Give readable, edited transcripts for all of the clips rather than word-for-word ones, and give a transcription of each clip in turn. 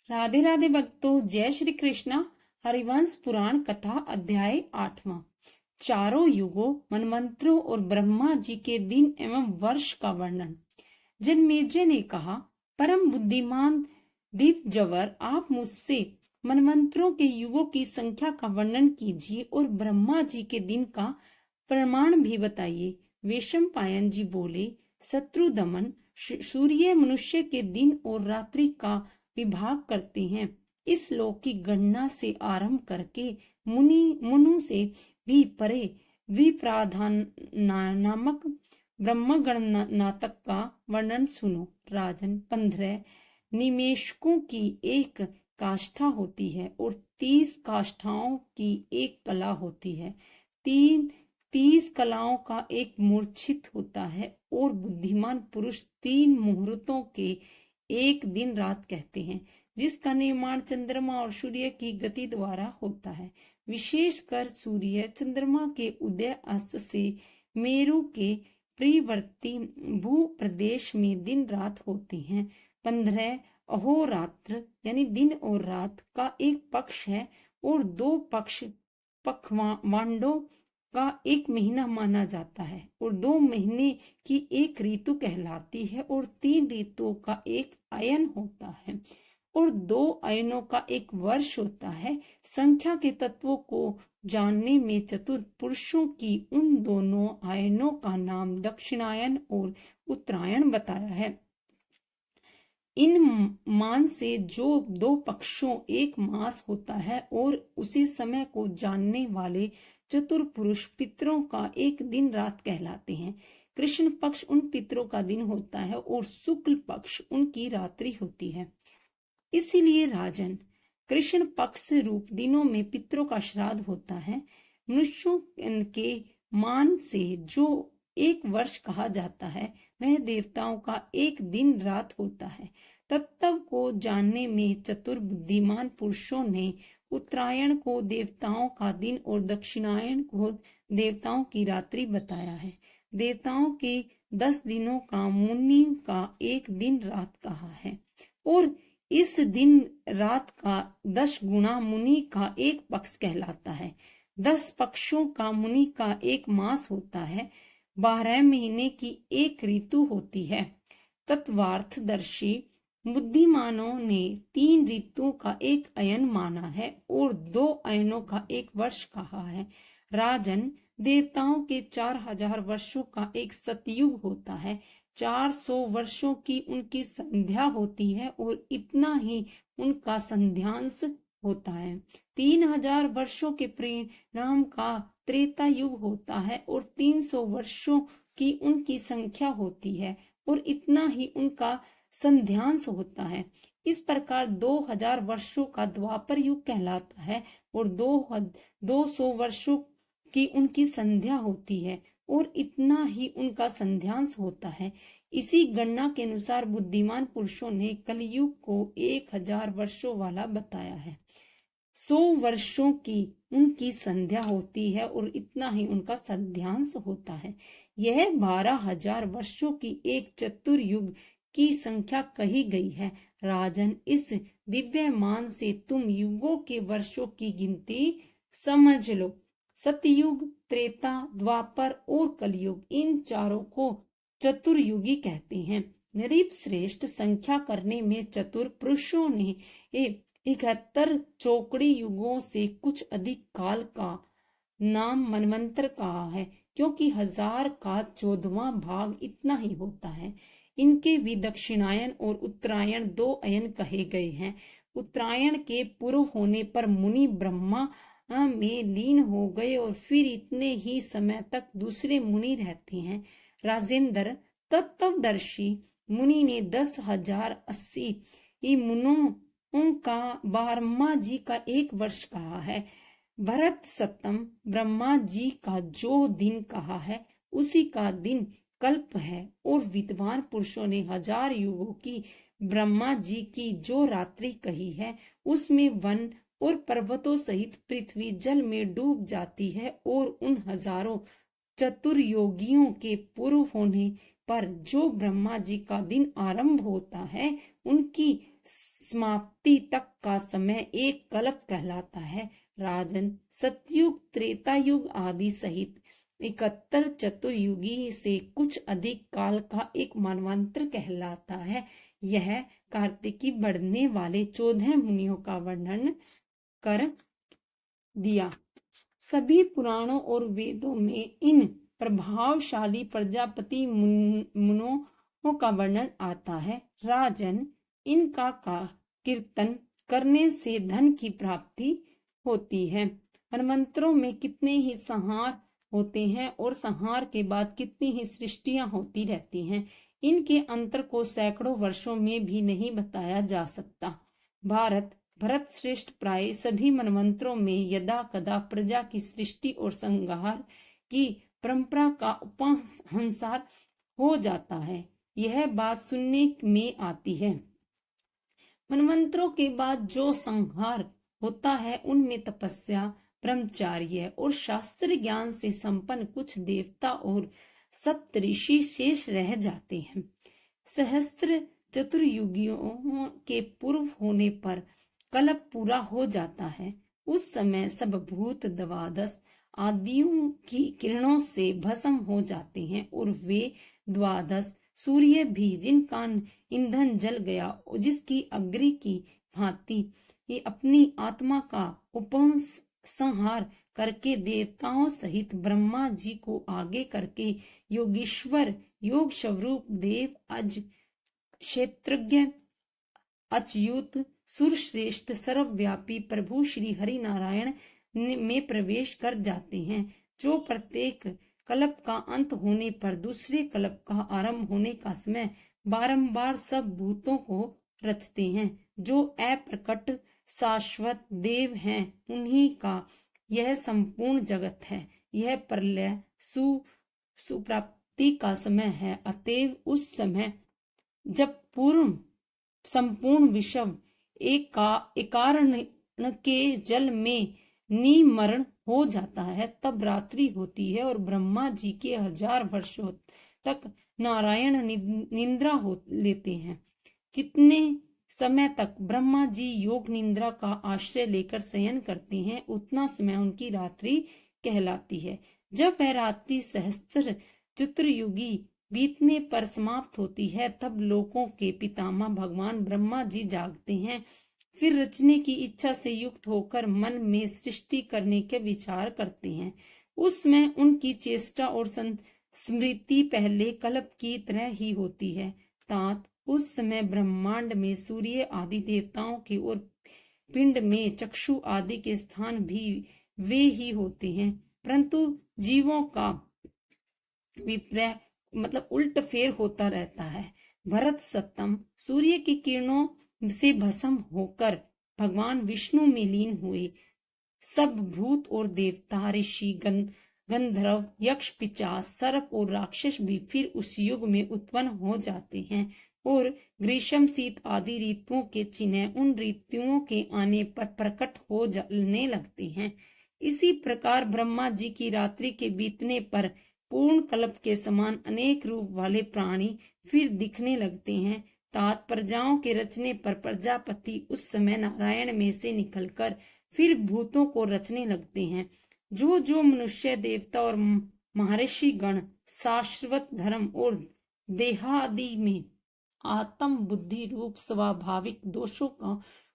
राधे राधे भक्तों, जय श्री कृष्णा। हरिवंश पुराण कथा अध्याय 8वां। चारों युगों, मनमंत्रों और ब्रह्मा जी के दिन एवं वर्ष का वर्णन। जनमेजय ने कहा, परम बुद्धिमान दिव्यवर, आप मुझसे मनमंत्रों के युगों की संख्या का वर्णन कीजिए और ब्रह्मा जी के दिन का प्रमाण भी बताइए। वैशंपायन जी बोले, शत्रु दमन, सूर्य मनुष्य के दिन और रात्रि का विभाग करते हैं। इस श्लोक की गणना से आरंभ करके मुनु से भी परे विप्राधान नामक ब्रह्मगणनातक का वर्णन सुनो। राजन, 15 निमेषकों की एक काष्ठा होती है और 30 काष्ठाओं की एक कला होती है। 30 कलाओं का एक मूर्छित होता है और बुद्धिमान पुरुष 3 मुहूर्तों के एक दिन रात कहते हैं, जिसका निर्माण चंद्रमा और सूर्य की गति द्वारा होता है। विशेषकर सूर्य चंद्रमा के उदय अस्त से मेरु के परिवर्ती भू प्रदेश में दिन रात होते हैं। 15 अहोरात्र यानी दिन और रात का एक पक्ष है और 2 पक्ष पखवांडों का एक महीना माना जाता है और 2 महीने की एक ऋतु कहलाती है और 3 ऋतुओं का एक अयन होता है और 2 अयनों का एक वर्ष होता है। संख्या के तत्वों को जानने में चतुर पुरुषों की उन दोनों अयनों का नाम दक्षिणायन और उत्तरायण बताया है। इन मान से जो 2 पक्षों एक मास होता है और उसी समय को जानने वाले चतुर पुरुष पितरों का एक दिन रात कहलाते हैं। कृष्ण पक्ष उन पितरों का दिन होता है और शुक्ल पक्ष उनकी रात्रि होती है। इसीलिए राजन, कृष्ण पक्ष रूप दिनों में पितरों का श्राद्ध होता है। मनुष्यों के मान से जो एक वर्ष कहा जाता है, वह देवताओं का एक दिन रात होता है। तत्व को जानने में चतुर बुद्धिमान पुरुषों ने उत्तरायण को देवताओं का दिन और दक्षिणायन को देवताओं की रात्रि बताया है। देवताओं के 10 दिनों का मुनि का एक दिन रात कहा है और इस दिन रात का 10 गुना मुनि का एक पक्ष कहलाता है। 10 पक्षों का मुनि का एक मास होता है। 12 महीने की एक ऋतु होती है। तत्वार्थदर्शी बुद्धिमानों ने 3 ऋतुओं का एक अयन माना है और 2 अयनों का एक वर्ष कहा है। राजन, देवताओं के 4000 वर्षों का एक सतयुग होता है। 400 वर्षों की उनकी संध्या होती है और इतना ही उनका संध्यांश होता है। 3000 वर्षों के परिणाम का त्रेता युग होता है और 300 वर्षों की उनकी संख्या होती है और इतना ही उनका संध्यांश होता है। इस प्रकार 2000 वर्षों का द्वापर युग कहलाता है और 200 वर्षों की उनकी संध्या होती है और इतना ही उनका संध्यांश होता है। इसी गणना के अनुसार बुद्धिमान पुरुषों ने कलयुग को 1000 वर्षों वाला बताया है। 100 वर्षों की उनकी संध्या होती है और इतना ही उनका संध्यांश होता है। यह 12000 वर्षों की एक चतुर्युग की संख्या कही गई है। राजन, इस दिव्य मान से तुम युगों के वर्षों की गिनती समझ लो। सतयुग, त्रेता, द्वापर और कलयुग, इन चारों को चतुर्युगी कहते हैं। नरीब श्रेष्ठ, संख्या करने में चतुर पुरुषों ने 71 चौकड़ी युगों से कुछ अधिक काल का नाम मनमंत्र कहा है, क्योंकि 1000 का 14वां भाग इतना ही होता है। इनके भी दक्षिणायन और उत्तरायण 2 अयन कहे गए हैं। उत्तरायण के पूर्व होने पर मुनि ब्रह्मा में लीन हो गए और फिर इतने ही समय तक दूसरे मुनि रहते हैं। राजेंद्र, तत्वदर्शी मुनि ने 10,080 मुनों का ब्रह्मा जी का एक वर्ष कहा है। भरत सतम, ब्रह्मा जी का जो दिन कहा है उसी का दिन कल्प है और विद्वान पुरुषों ने 1000 युगों की ब्रह्मा जी की जो रात्रि कही है उसमें वन और पर्वतों सहित पृथ्वी जल में डूब जाती है और उन हजारों चतुर्योगियों के पूर्व होने पर जो ब्रह्मा जी का दिन आरंभ होता है उनकी समाप्ति तक का समय एक कल्प कहलाता है। राजन, सतयुग, त्रेता युग आदि सहित 71 चतुर्युगी से कुछ अधिक काल का एक मनवंतर कहलाता है। यह कार्तिकी बढ़ने वाले 14 मुनियों का वर्णन कर दिया। सभी पुराणों और वेदों में इन प्रभावशाली प्रजापति मुनों का वर्णन आता है। राजन, इनका कीर्तन करने से धन की प्राप्ति होती है। मनमंत्रों में कितने ही संहार होते हैं और संहार के बाद कितनी ही सृष्टियां होती रहती हैं। इनके अंतर को सैकड़ों वर्षों में भी नहीं बताया जा सकता। भरत श्रेष्ठ प्राय सभी मनमंत्रों में यदा कदा प्रजा की सृष्टि और संहार की परंपरा का उपसंहार हो जाता है। यह बात सुनने में आती है। मनमंत्रों के बाद जो संहार होता है उनमें तपस्या, ब्रह्मचार्य और शास्त्र ज्ञान से संपन्न कुछ देवता और सप्तऋषि शेष रह जाते हैं। सहस्त्र चतुर्युगियों के पूर्व होने पर कल्प पूरा हो जाता है। उस समय सब भूत द्वादश आदियों की किरणों से भस्म हो जाते हैं और वे द्वादश सूर्य भी, जिनका ईंधन जल गया, जिसकी अग्नि की भांति ये अपनी आत्मा का उपसंहार करके देवताओं सहित ब्रह्मा जी को आगे करके योगीश्वर, योग स्वरूप देव, अज, क्षेत्रज्ञ, अच्युत, सुरश्रेष्ठ, सर्वव्यापी प्रभु श्री हरि नारायण में प्रवेश कर जाते हैं, जो प्रत्येक कल्प का अंत होने पर दूसरे कल्प का आरंभ होने का समय बारंबार सब भूतों को रचते हैं। जो अप्रकट शाश्वत देव हैं, उन्हीं का यह संपूर्ण जगत है। यह प्रलय सुप्राप्ति का समय है। अतएव उस समय जब पूर्ण संपूर्ण विश्व एकारण के जल में निमरण हो जाता है, तब रात्रि होती है और ब्रह्मा जी के 1000 वर्षों तक नारायण निद्रा हो लेते हैं। जितने समय तक ब्रह्मा जी योग निद्रा का आश्रय लेकर शयन करते हैं, उतना समय उनकी रात्रि कहलाती है। जब वह रात्रि सहस्त्र चतुर्युगी बीतने पर समाप्त होती है, तब लोकों के पितामह भगवान ब्रह्मा जी जागते हैं। फिर रचने की इच्छा से युक्त होकर मन में सृष्टि करने के विचार करते हैं। उसमें उनकी चेष्टा और स्मृति पहले कल्प की तरह ही होती है। तात उस समय ब्रह्मांड में सूर्य आदि देवताओं के और पिंड में चक्षु आदि के स्थान भी वे ही होते हैं, परंतु जीवों का विपर्य उल्ट फेर होता रहता है। भरत सत्तम सूर्य की किरणों से भस्म होकर भगवान विष्णु में लीन हुए। सब भूत और देवता, ऋषि, गंधर्व, यक्ष, पिशाच, सर्प और राक्षस भी फिर उस युग में उत्पन्न हो जाते हैं और ग्रीष्म, शीत आदि ऋतुओं के चिन्ह उन ऋतुओं के आने पर प्रकट हो जाने लगते हैं। इसी प्रकार ब्रह्मा जी की रात्रि के बीतने पर पूर्ण कल्प के समान अनेक रूप वाले प्राणी फिर दिखने लगते हैं। तात प्रजाओं के रचने पर प्रजापति उस समय नारायण में से निकलकर फिर भूतों को रचने लगते हैं। जो जो मनुष्य, देवता और महर्षि गण शाश्वत धर्म और देहादि में आत्म बुद्धि रूप स्वाभाविक दोषों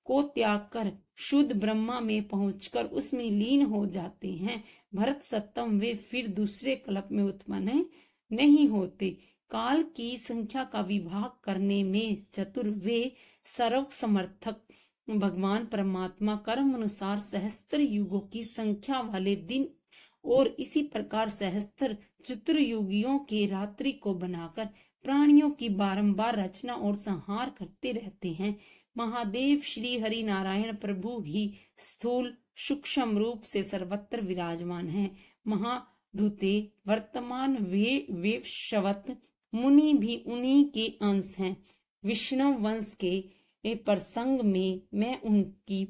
को त्याग कर शुद्ध ब्रह्मा में पहुंचकर उसमें लीन हो जाते हैं। भरत सत्तम वे फिर दूसरे कल्प में उत्पन्न नहीं होते। काल की संख्या का विभाग करने में चतुर वे सर्व समर्थक भगवान परमात्मा कर्म अनुसार सहस्त्र युगों की संख्या वाले दिन और इसी प्रकार सहस्त्र चतुर्युगियों के रात्रि को बनाकर प्राणियों की बारंबार रचना और संहार करते रहते हैं। महादेव श्री हरि नारायण प्रभु ही स्थूल सूक्ष्म रूप से सर्वत्र विराजमान हैं। महाधूते वर्तमान वेवशवत मुनि भी उन्हीं के अंश हैं। विष्णु वंश के प्रसंग में मैं उनकी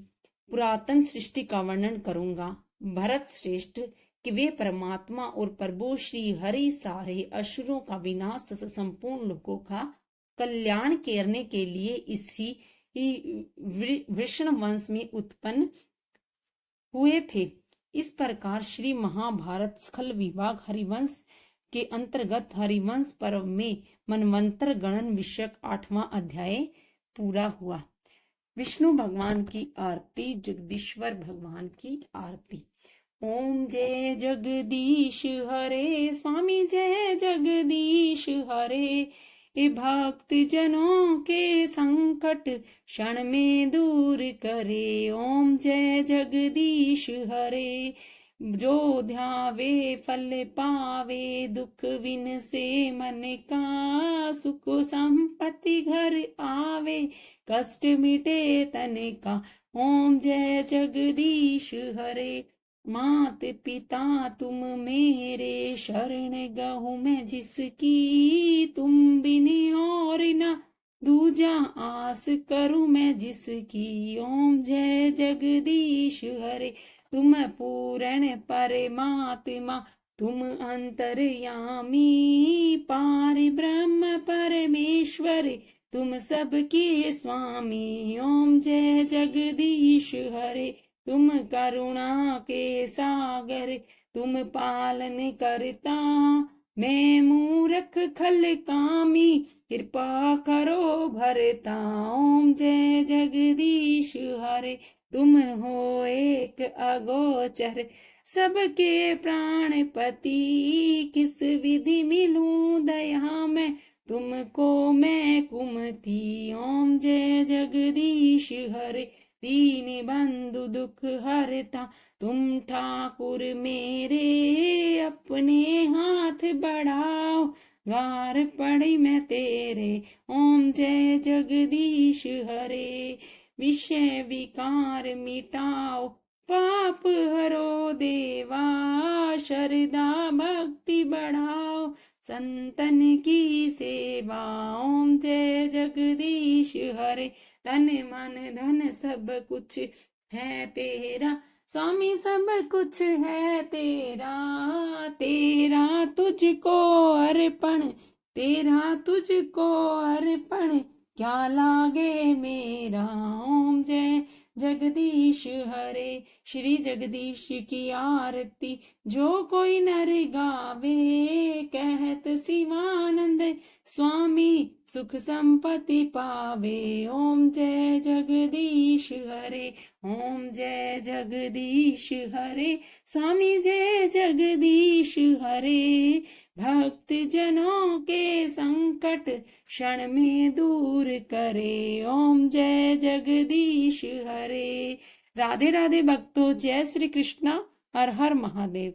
पुरातन सृष्टि का वर्णन करूंगा। भरत श्रेष्ठ, कि वे परमात्मा और प्रभु श्री हरि सारे असुरों का विनाश तथा संपूर्ण लोगों का कल्याण करने के लिए इसी वृषण वंश में उत्पन्न हुए थे। इस प्रकार श्री महाभारत स्खल विभाग हरिवंश के अंतर्गत हरिवंश पर्व में मनवंतर गणन विषयक 8वां अध्याय पूरा हुआ। विष्णु भगवान की आरती, जगदीश्वर भगवान की आरती। ओम जय जगदीश हरे, स्वामी जय जगदीश हरे। ये भक्त जनों के संकट क्षण में दूर करे। ओम जय जगदीश हरे। जो ध्यावे फल पावे, दुख विन से मन का। सुख संपत्ति घर आवे, कष्ट मिटे तन का। ओम जय जगदीश हरे। मात पिता तुम मेरे, शरण गहूँ मैं जिसकी। तुम बिन और न दूजा आस करूँ मैं जिसकी। ओम जय जगदीश हरे। तुम पूर्ण परमात्मा, तुम अंतर्यामी। पार ब्रह्म परमेश्वर, तुम सबके स्वामी। ओम जय जगदीश हरे। तुम करुणा के सागर, तुम पालन करता। मैं मूर्ख खल कामी, कृपा करो भरता। ओम जय जगदीश हरे। तुम हो एक अगोचर, सबके प्राणपति। किस विधि मिलूं दया मैं, तुमको मैं कुमति। ओम जय जगदीश हरे। दीन बंधु दुख हरता, तुम ठाकुर मेरे। अपने हाथ बढ़ाओ, द्वार पड़ी मैं तेरे। ओम जय जगदीश हरे। विषय विकार मिटाओ, पाप हरो देवा। श्रद्धा भक्ति बढ़ाओ, संतन की सेवा। ओम जय जगदीश हरे। तन मन धन सब कुछ है तेरा, स्वामी सब कुछ है तेरा। तेरा तुझको अर्पण, तेरा तुझको अर्पण, क्या लागे मेरा। ओम जय जगदीश हरे। श्री जगदीश की आरती जो कोई नर गावे। कहत शिवानंद स्वामी, सुख संपत्ति पावे। ओम जय जगदीश हरे। ओम जय जगदीश हरे। स्वामी जय जगदीश हरे। भक्त जनों के संकट क्षण में दूर करे। ओम जय जगदीश हरे। राधे राधे भक्तों, जय श्री कृष्णा। हर हर महादेव।